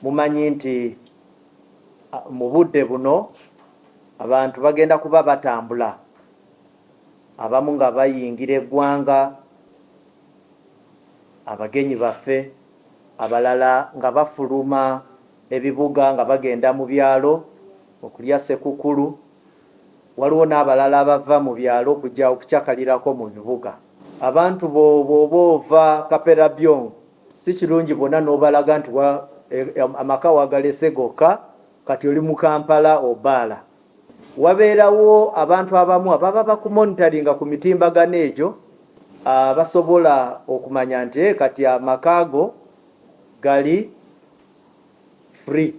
mumanyi nti mu budde buno abantu bagenda kuba batambula, abamu nga bayingira eggwanga, abagenyi baffe, abalala nga bafuluma ebibuga nga bagenda mu byalo okulya sekukulu. Waliwo n'abalala abava mu byalo okujja okukyakalirako mu bibuga. Abantu bw'oba ova Kaperabyongo si kirungi bonna n'obalaga nti amaka wagalese gokka kati oli mu Kampala obaala. Wabeerawo abantu abamu ababa bakumonitaringa ku mitimbagano egyo, basobola okumanya nti kati amaka go gali free.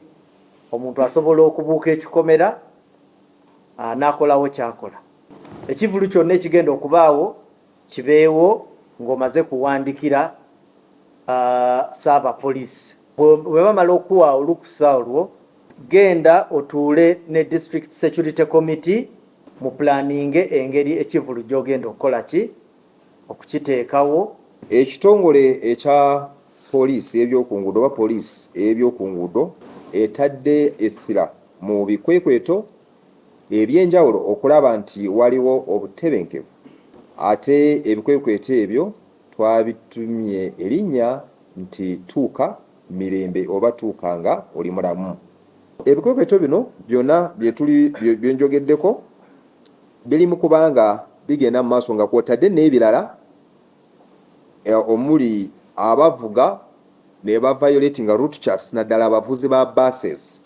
Omuntu asobola okubuuka ekikomera n'akolawo kyakola. Ekivulu kyonna ekigenda okubaawo kibeewo ng'omaze kuwandikira Ssaabapoliisi. Bwe bamala okuwa olukusa olwo, genda otuule ne District Security Committee mu planinge engeri ekivulu gy'ogenda okukola ki okukiteekawo. Ekitongole ekya poliisi ebyokunguudo oba poliisi ebyokunguudo etadde essira mu bikwekweto ebyenjawulo okulaba nti waliwo obutebenkevu, ate ebikwekweto ebyo twabitumye erinnya nti tuuka mirembe oba tuuka nga oli mulamu. Ebikwekweto bino byonna byenjogeddeko biri mu kubanga bigenda mu maaso nga kwotadde n'ebirala omuli abavuga ne ba violating route charts naddala abavuzi ba buses.